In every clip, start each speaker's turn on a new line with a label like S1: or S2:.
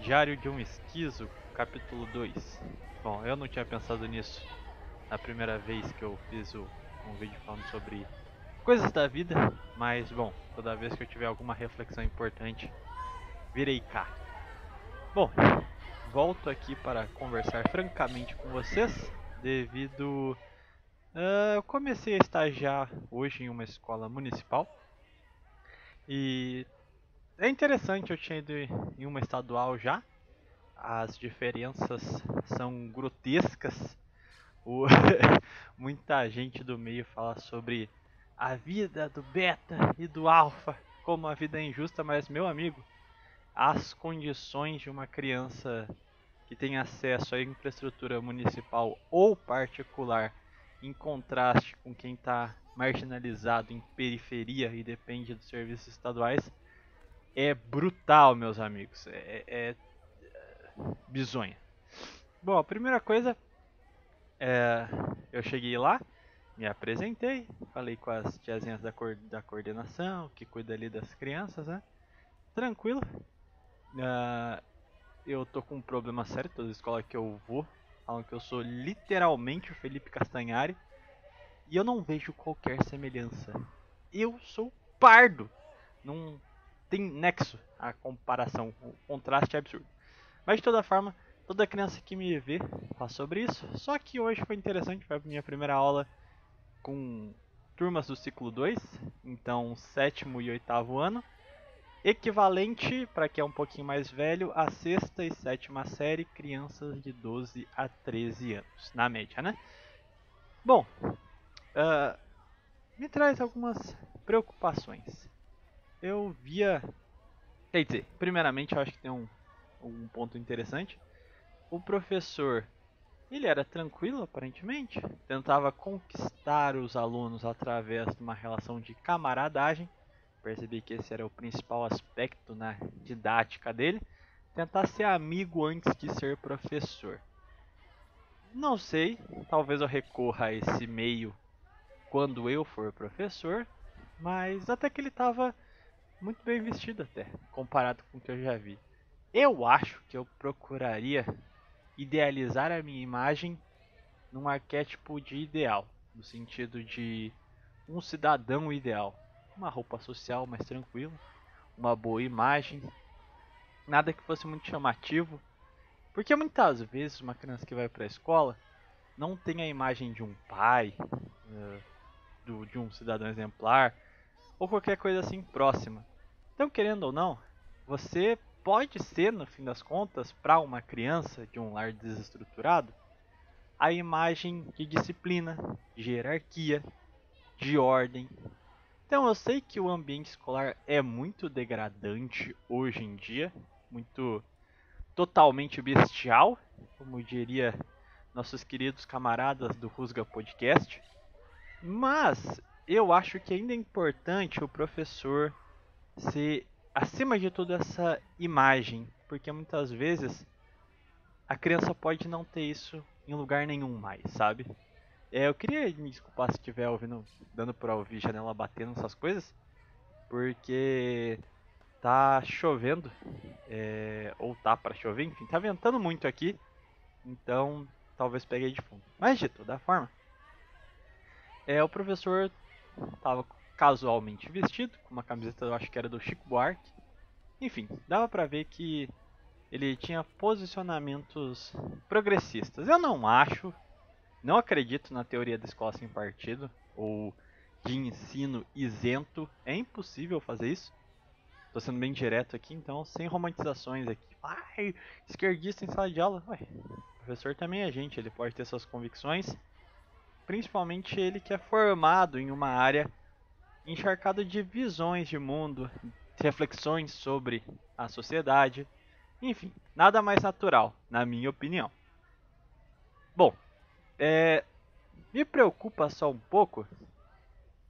S1: Diário de um Esquizo, capítulo 2. Bom, eu não tinha pensado nisso na primeira vez que eu fiz um vídeo falando sobre coisas da vida, mas bom, toda vez que eu tiver alguma reflexão importante, virei cá. Bom, volto aqui para conversar francamente com vocês, devido... eu comecei a estagiar hoje em uma escola municipal e é interessante, eu tinha ido em uma estadual já. As diferenças são grotescas. O muita gente do meio fala sobre a vida do beta e do alfa como a vida é injusta, mas meu amigo, as condições de uma criança que tem acesso à infraestrutura municipal ou particular, em contraste com quem está marginalizado em periferia e depende dos serviços estaduais, é brutal, meus amigos. É bizonha. Bom, a primeira coisa é, eu cheguei lá, me apresentei, falei com as tiazinhas da coordenação, que cuida ali das crianças, né? Tranquilo. Eu tô com um problema sério, toda escola que eu vou falam que eu sou literalmente o Felipe Castanhari e eu não vejo qualquer semelhança. Eu sou pardo. Não tem nexo a comparação, o contraste é absurdo. Mas de toda forma, toda criança que me vê fala sobre isso. Só que hoje foi interessante, foi a minha primeira aula com turmas do ciclo 2, então sétimo e oitavo ano, equivalente, para quem é um pouquinho mais velho, a sexta e sétima série, crianças de 12 a 13 anos, na média, né? Bom, me traz algumas preocupações. Eu via... Quer dizer, primeiramente eu acho que tem um ponto interessante. O professor, ele era tranquilo aparentemente, tentava conquistar os alunos através de uma relação de camaradagem. Percebi que esse era o principal aspecto na didática dele. Tentar ser amigo antes de ser professor. Não sei, talvez eu recorra a esse meio quando eu for professor, mas até que ele estava muito bem vestido até, comparado com o que eu já vi. Eu acho que eu procuraria idealizar a minha imagem num arquétipo de ideal, no sentido de um cidadão ideal. Uma roupa social mais tranquila, uma boa imagem, nada que fosse muito chamativo, porque muitas vezes uma criança que vai para a escola não tem a imagem de um pai, de um cidadão exemplar, ou qualquer coisa assim próxima. Então, querendo ou não, você pode ser, no fim das contas, para uma criança de um lar desestruturado, a imagem de disciplina, de hierarquia, de ordem. Então eu sei que o ambiente escolar é muito degradante hoje em dia, muito totalmente bestial, como diria nossos queridos camaradas do Rusga Podcast. Mas eu acho que ainda é importante o professor ser, acima de tudo, essa imagem, porque muitas vezes a criança pode não ter isso em lugar nenhum mais, sabe? Eu queria me desculpar se estiver ouvindo, dando pra ouvir janela batendo essas coisas, porque tá chovendo, ou tá pra chover, enfim, tá ventando muito aqui, então talvez peguei de fundo. Mas de toda forma, o professor tava casualmente vestido, com uma camiseta, eu acho que era do Chico Buarque, enfim, dava pra ver que ele tinha posicionamentos progressistas. Eu não acho, não acredito na teoria da escola sem partido ou de ensino isento. É impossível fazer isso. Tô sendo bem direto aqui, então sem romantizações aqui. Ai, esquerdista em sala de aula. Ué, o professor também é gente, ele pode ter suas convicções. Principalmente ele que é formado em uma área encharcada de visões de mundo, reflexões sobre a sociedade. Enfim, nada mais natural, na minha opinião. Bom, me preocupa só um pouco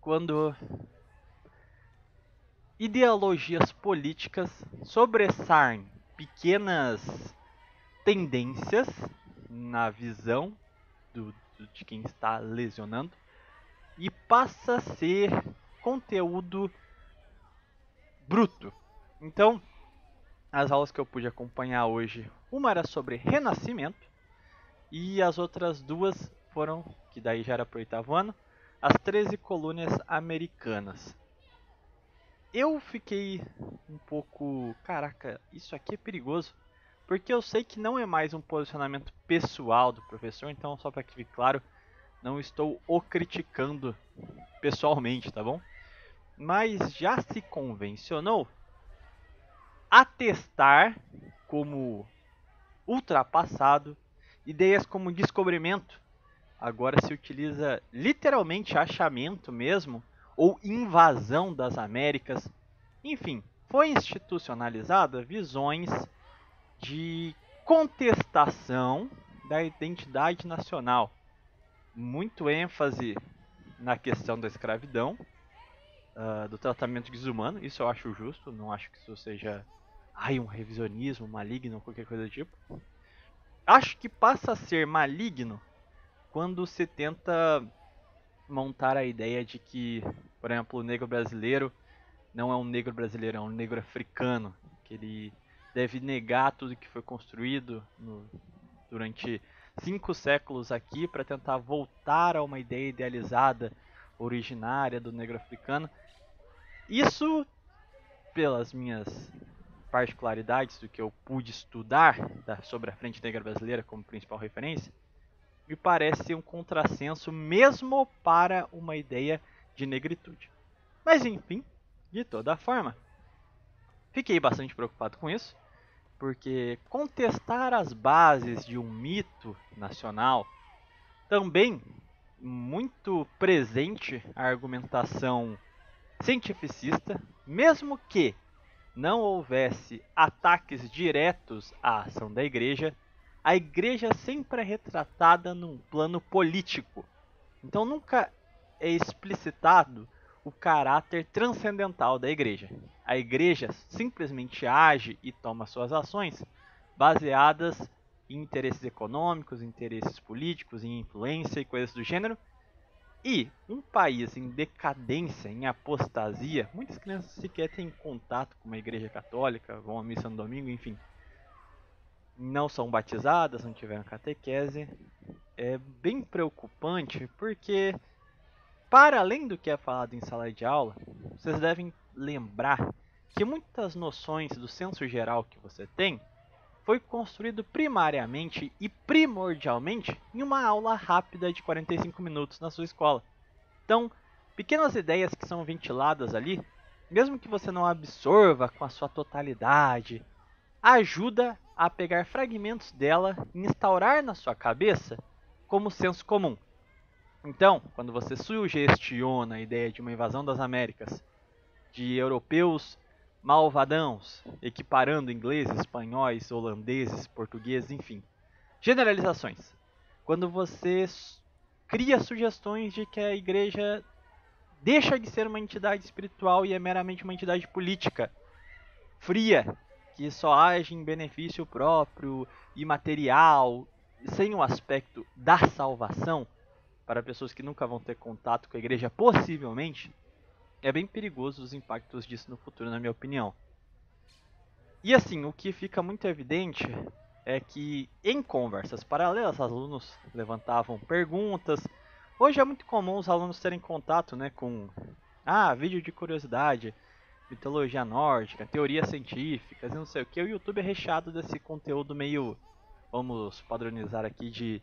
S1: quando ideologias políticas sobressaem pequenas tendências na visão de quem está lesionando e passa a ser conteúdo bruto. Então, As aulas que eu pude acompanhar hoje, uma era sobre Renascimento e as outras duas foram, que daí já era para o 8º ano, as 13 colônias americanas. Eu fiquei um pouco, caraca, isso aqui é perigoso, porque eu sei que não é mais um posicionamento pessoal do professor, então só para que fique claro, não estou o criticando pessoalmente, tá bom? Mas já se convencionou atestar como ultrapassado ideias como descobrimento. Agora se utiliza literalmente achamento mesmo, ou invasão das Américas. Enfim, foi institucionalizada visões de contestação da identidade nacional. Muito ênfase na questão da escravidão, do tratamento desumano, isso eu acho justo, não acho que isso seja um revisionismo maligno ou qualquer coisa do tipo. Acho que passa a ser maligno quando se tenta montar a ideia de que, por exemplo, o negro brasileiro não é um negro brasileiro, é um negro africano, que ele deve negar tudo que foi construído durante 5 séculos aqui para tentar voltar a uma ideia idealizada, originária do negro africano. Isso, pelas minhas particularidades do que eu pude estudar sobre a Frente Negra Brasileira como principal referência, me parece um contrassenso mesmo para uma ideia de negritude. Mas enfim, de toda forma, fiquei bastante preocupado com isso, porque contestar as bases de um mito nacional, também muito presente a argumentação cientificista, mesmo que não houvesse ataques diretos à ação da igreja, a igreja sempre é retratada num plano político. Então nunca é explicitado o caráter transcendental da igreja. A igreja simplesmente age e toma suas ações baseadas em interesses econômicos, interesses políticos, em influência e coisas do gênero. E um país em decadência, em apostasia, muitas crianças sequer têm contato com uma igreja católica, vão à missa no domingo, enfim. Não são batizadas, não tiveram catequese. É bem preocupante porque, para além do que é falado em sala de aula, vocês devem lembrar que muitas noções do senso geral que você tem foi construído primariamente e primordialmente em uma aula rápida de 45 minutos na sua escola. Então, pequenas ideias que são ventiladas ali, mesmo que você não absorva com a sua totalidade, ajuda a pegar fragmentos dela e instaurar na sua cabeça como senso comum. Então, quando você sugestiona a ideia de uma invasão das Américas, de europeus malvadãos, equiparando ingleses, espanhóis, holandeses, portugueses, enfim. Generalizações. Quando você cria sugestões de que a igreja deixa de ser uma entidade espiritual e é meramente uma entidade política, fria, que só age em benefício próprio e material, sem o aspecto da salvação, para pessoas que nunca vão ter contato com a igreja, possivelmente, é bem perigoso os impactos disso no futuro, na minha opinião. E assim, o que fica muito evidente é que em conversas paralelas, alunos levantavam perguntas. Hoje é muito comum os alunos terem contato, com vídeo de curiosidade, mitologia nórdica, teorias científicas e não sei o que. O YouTube é recheado desse conteúdo meio, vamos padronizar aqui, de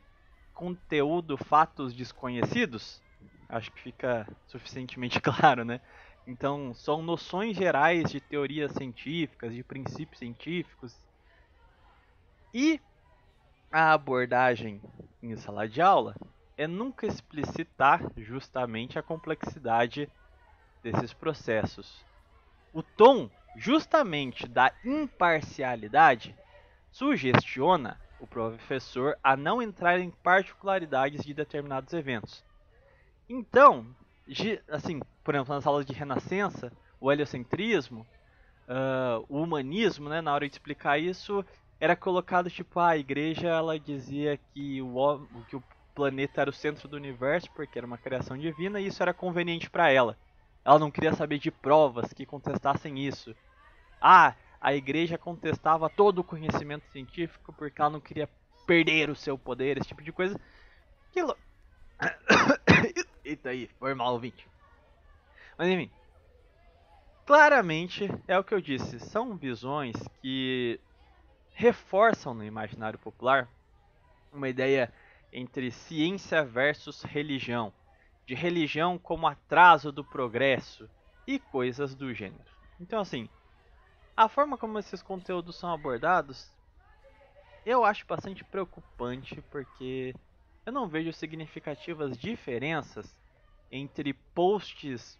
S1: conteúdo fatos desconhecidos. Acho que fica suficientemente claro, né? Então, são noções gerais de teorias científicas, de princípios científicos. E a abordagem em sala de aula é nunca explicitar justamente a complexidade desses processos. O tom, justamente da imparcialidade, sugestiona o professor a não entrar em particularidades de determinados eventos. Então, assim, por exemplo, nas aulas de Renascença, o heliocentrismo, o humanismo, na hora de explicar isso, era colocado tipo, a igreja ela dizia que o planeta era o centro do universo porque era uma criação divina e isso era conveniente para ela. Ela não queria saber de provas que contestassem isso. a igreja contestava todo o conhecimento científico porque ela não queria perder o seu poder, esse tipo de coisa. Aquilo... Eita aí, foi mal, ouvinte. Mas enfim, claramente é o que eu disse, são visões que reforçam no imaginário popular uma ideia entre ciência versus religião, de religião como atraso do progresso e coisas do gênero. Então assim, a forma como esses conteúdos são abordados, eu acho bastante preocupante porque eu não vejo significativas diferenças entre posts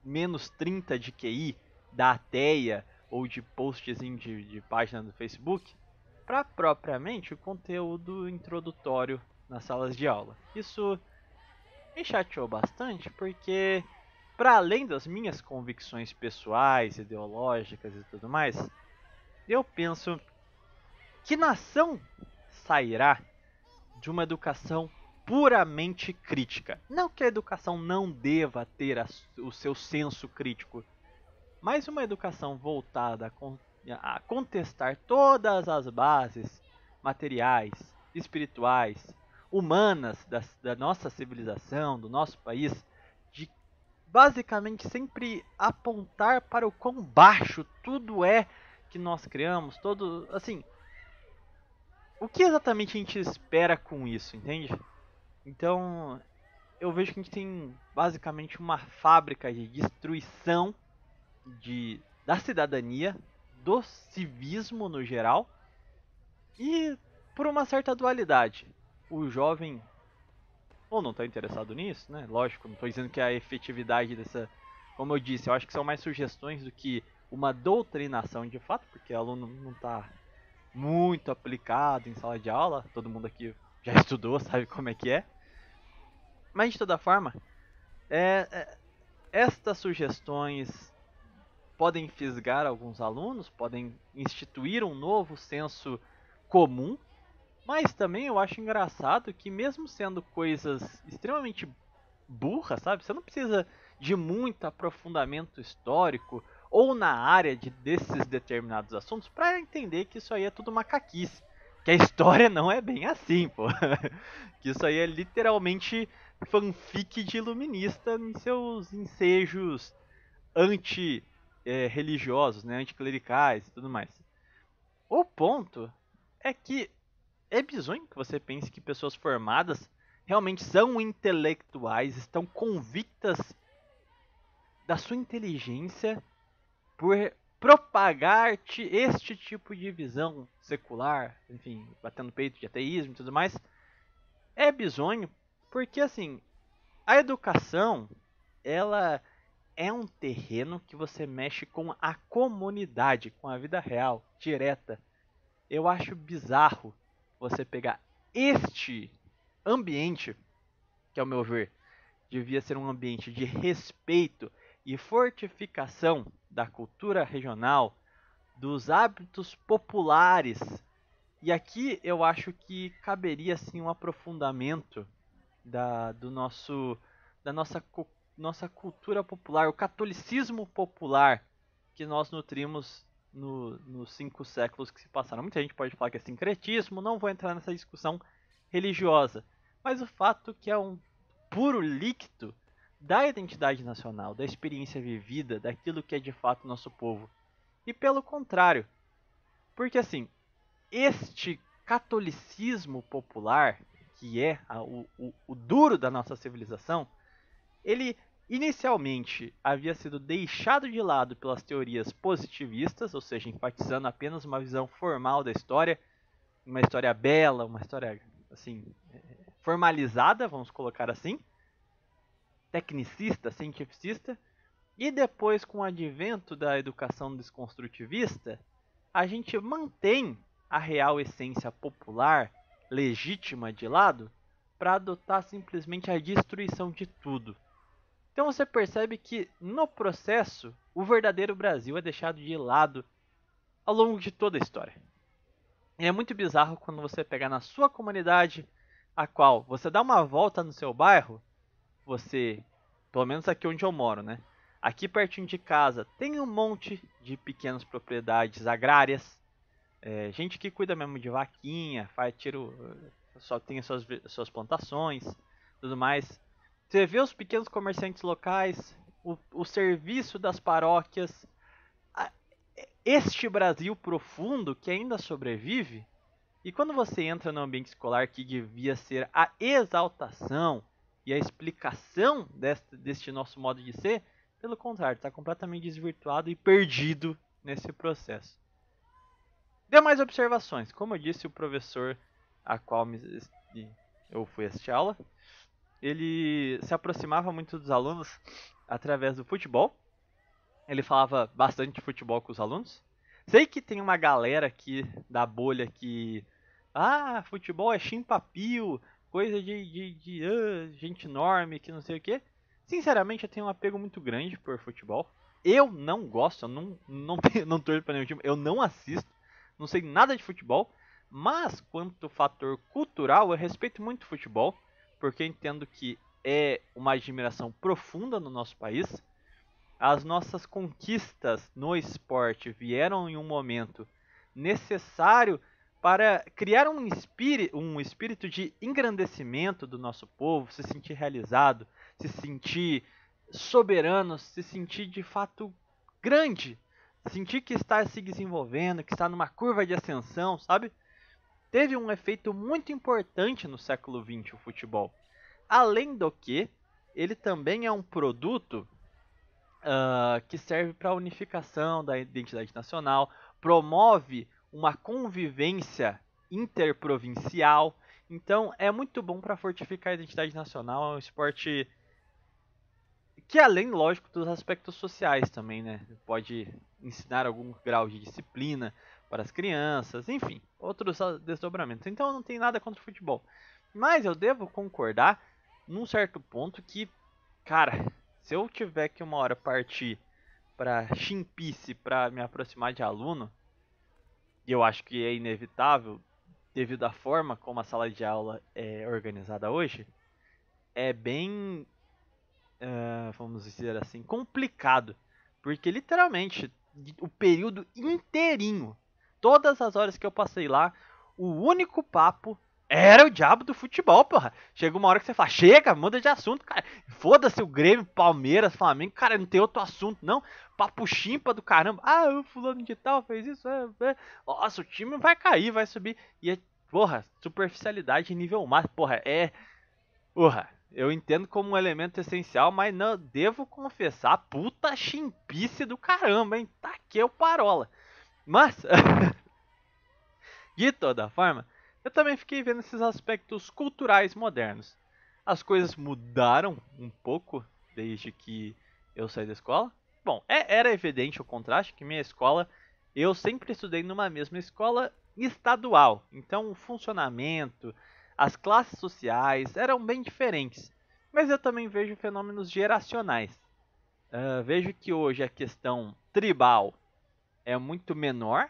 S1: menos 30 de QI da ateia ou de posts de página do Facebook para propriamente o conteúdo introdutório nas salas de aula. Isso me chateou bastante porque, para além das minhas convicções pessoais, ideológicas e tudo mais, eu penso que nação sairá de uma educação puramente crítica. Não que a educação não deva ter o seu senso crítico, mas uma educação voltada a contestar todas as bases materiais, espirituais, humanas da nossa civilização, do nosso país, de basicamente sempre apontar para o quão baixo tudo é que nós criamos, todo, assim, o que exatamente a gente espera com isso, entende? Então, eu vejo que a gente tem basicamente uma fábrica de destruição da cidadania, do civismo no geral, e por uma certa dualidade. O jovem ou não está interessado nisso, né? Lógico, não estou dizendo que a efetividade dessa... Como eu disse, eu acho que são mais sugestões do que uma doutrinação de fato, porque o aluno não está muito aplicado em sala de aula, todo mundo aqui já estudou, sabe como é que é. Mas de toda forma, estas sugestões podem fisgar alguns alunos, podem instituir um novo senso comum, mas também eu acho engraçado que mesmo sendo coisas extremamente burras, sabe? Você não precisa de muito aprofundamento histórico ou na área desses determinados assuntos para entender que isso aí é tudo macaquice. Que a história não é bem assim, pô. Que isso aí é literalmente fanfic de iluminista em seus ensejos anti-religiosos, né? Anticlericais e tudo mais. O ponto é que é bizonho que você pense que pessoas formadas realmente são intelectuais, estão convictas da sua inteligência por propagar este tipo de visão secular, enfim, batendo peito de ateísmo e tudo mais. É bizonho porque, assim, a educação, ela é um terreno que você mexe com a comunidade, com a vida real, direta. Eu acho bizarro você pegar este ambiente, que ao meu ver devia ser um ambiente de respeito e fortificação da cultura regional, dos hábitos populares. E aqui eu acho que caberia sim um aprofundamento da nossa cultura popular, o catolicismo popular que nós nutrimos nos 5 séculos que se passaram. Muita gente pode falar que é sincretismo, não vou entrar nessa discussão religiosa, mas o fato que é um puro líquido da identidade nacional, da experiência vivida, daquilo que é de fato nosso povo. E pelo contrário, porque assim, este catolicismo popular, que é o duro da nossa civilização, ele inicialmente havia sido deixado de lado pelas teorias positivistas, ou seja, enfatizando apenas uma visão formal da história, uma história bela, uma história assim formalizada, vamos colocar assim, tecnicista, cientificista, e depois com o advento da educação desconstrutivista, a gente mantém a real essência popular, legítima de lado, para adotar simplesmente a destruição de tudo. Então você percebe que no processo o verdadeiro Brasil é deixado de lado ao longo de toda a história. E é muito bizarro quando você pega na sua comunidade, a qual você dá uma volta no seu bairro, você, pelo menos aqui onde eu moro, né? Aqui pertinho de casa tem um monte de pequenas propriedades agrárias, gente que cuida mesmo de vaquinha, só tem suas plantações, tudo mais. Você vê os pequenos comerciantes locais, o serviço das paróquias, este Brasil profundo que ainda sobrevive. E quando você entra no ambiente escolar que devia ser a exaltação e a explicação deste nosso modo de ser, pelo contrário, está completamente desvirtuado e perdido nesse processo. Demais observações. Como eu disse, o professor a qual eu fui assistir aula, ele se aproximava muito dos alunos através do futebol. Ele falava bastante de futebol com os alunos. Sei que tem uma galera aqui da bolha que... futebol é chimpapio, coisa de gente enorme, que não sei o que. Sinceramente, eu tenho um apego muito grande por futebol. Eu não gosto, eu não torço pra nenhum time, eu não assisto, não sei nada de futebol. Mas, quanto fator cultural, eu respeito muito futebol, porque entendo que é uma admiração profunda no nosso país. As nossas conquistas no esporte vieram em um momento necessário para criar um espírito de engrandecimento do nosso povo, se sentir realizado, se sentir soberano, se sentir de fato grande, sentir que está se desenvolvendo, que está numa curva de ascensão, sabe? Teve um efeito muito importante no século XX o futebol. Além do que, ele também é um produto que serve para a unificação da identidade nacional, promove uma convivência interprovincial. Então é muito bom para fortificar a identidade nacional. É um esporte que, além, lógico, dos aspectos sociais também, né? Pode ensinar algum grau de disciplina para as crianças, enfim, outros desdobramentos. Então não tem nada contra o futebol. Mas eu devo concordar num certo ponto que, cara, se eu tiver que uma hora partir para chimpice para me aproximar de aluno, e eu acho que é inevitável devido à forma como a sala de aula é organizada hoje, é bem, vamos dizer assim, complicado, porque literalmente o período inteirinho, todas as horas que eu passei lá, o único papo era o diabo do futebol, porra. Chega uma hora que você fala, chega, muda de assunto, cara. Foda-se o Grêmio, Palmeiras, Flamengo, cara, não tem outro assunto, não. Papo chimpa do caramba. O fulano de tal fez isso, Nossa, o time vai cair, vai subir. E é, porra, superficialidade nível máximo, porra, eu entendo como um elemento essencial, mas não devo confessar, puta chimpice do caramba, hein? Taqueu parola. Mas, de toda forma, eu também fiquei vendo esses aspectos culturais modernos. As coisas mudaram um pouco desde que eu saí da escola. Bom, era evidente o contraste que minha escola, eu sempre estudei numa mesma escola estadual. Então o funcionamento, as classes sociais eram bem diferentes. Mas eu também vejo fenômenos geracionais. Vejo que hoje a questão tribal é muito menor.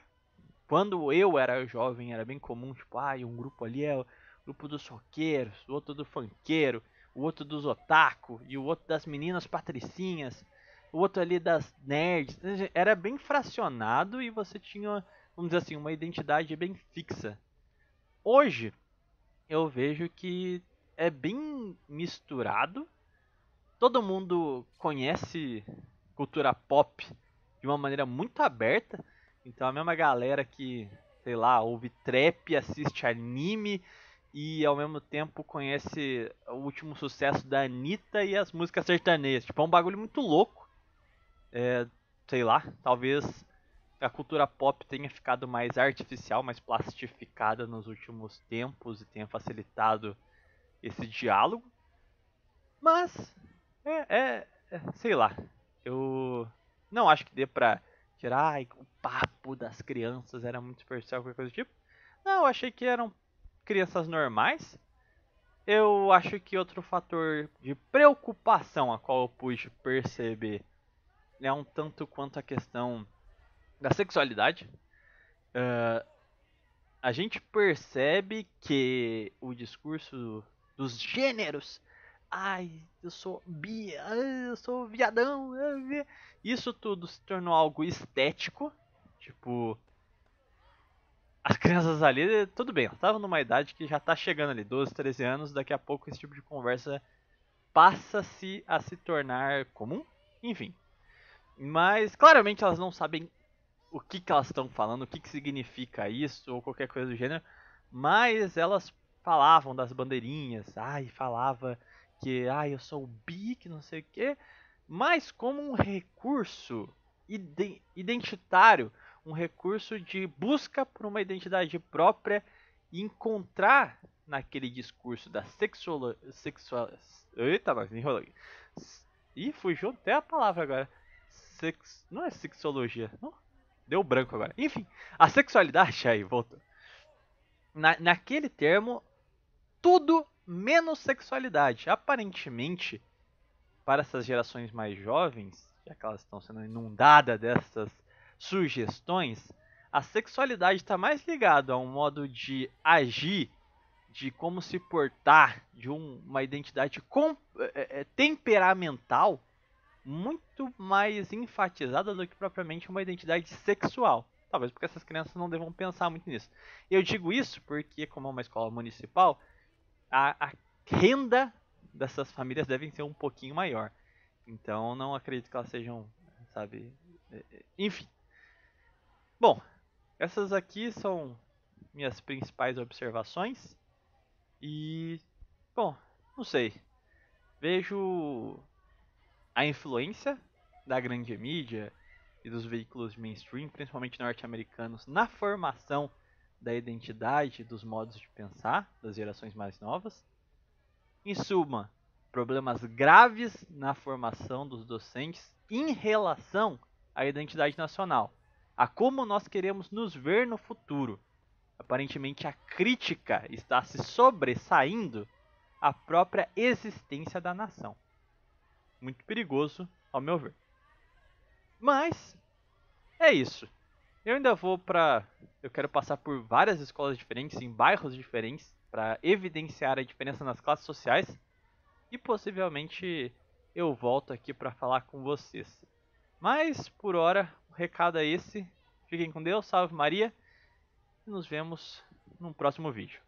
S1: Quando eu era jovem era bem comum, tipo, um grupo ali é o grupo dos roqueiros, o outro do funkeiro, o outro dos otaku, e o outro das meninas patricinhas, o outro ali das nerds. Era bem fracionado e você tinha, vamos dizer assim, uma identidade bem fixa. Hoje, eu vejo que é bem misturado. Todo mundo conhece cultura pop de uma maneira muito aberta. Então a mesma galera que, sei lá, ouve trap, assiste anime e ao mesmo tempo conhece o último sucesso da Anitta e as músicas sertanejas. Tipo, é um bagulho muito louco. Sei lá, talvez a cultura pop tenha ficado mais artificial, mais plastificada nos últimos tempos e tenha facilitado esse diálogo. Mas, sei lá, eu não acho que dê pra tirar o papo das crianças era muito superficial, qualquer coisa do tipo. Não, eu achei que eram crianças normais. Eu acho que outro fator de preocupação a qual eu pude perceber é um tanto quanto a questão da sexualidade. A gente percebe que o discurso dos gêneros ai, eu sou bi, ai, eu sou viadão. Isso tudo se tornou algo estético, tipo, as crianças ali, tudo bem, elas estavam numa idade que já tá chegando ali, 12, 13 anos, daqui a pouco esse tipo de conversa passa-se a se tornar comum, enfim. Mas claramente elas não sabem o que, que elas estão falando, o que, que significa isso, ou qualquer coisa do gênero, mas elas falavam das bandeirinhas, ai, falava que, ai, eu sou o bi, que não sei o quê, mas como um recurso identitário, um recurso de busca por uma identidade própria e encontrar naquele discurso da eita, mas enrolei. Ih, fugiu até a palavra agora. Não é sexologia, não? Deu branco agora. Enfim, a sexualidade aí, voltou. Naquele termo, tudo menos sexualidade. Aparentemente, para essas gerações mais jovens, já que elas estão sendo inundadas dessas sugestões, a sexualidade está mais ligada a um modo de agir, de como se portar, de uma identidade temperamental muito mais enfatizada do que propriamente uma identidade sexual. Talvez porque essas crianças não devam pensar muito nisso. Eu digo isso porque, como é uma escola municipal, a renda dessas famílias deve ser um pouquinho maior. Então, não acredito que elas sejam, sabe... Enfim. Bom, essas aqui são minhas principais observações. E, bom, não sei. Vejo a influência da grande mídia e dos veículos de mainstream, principalmente norte-americanos, na formação da identidade dos modos de pensar das gerações mais novas. Em suma, problemas graves na formação dos docentes em relação à identidade nacional, a como nós queremos nos ver no futuro. Aparentemente, a crítica está se sobressaindo à própria existência da nação. Muito perigoso, ao meu ver. Mas é isso. Eu ainda vou para. Eu quero passar por várias escolas diferentes, em bairros diferentes, para evidenciar a diferença nas classes sociais. E possivelmente eu volto aqui para falar com vocês. Mas por hora, o recado é esse. Fiquem com Deus, salve Maria. E nos vemos num próximo vídeo.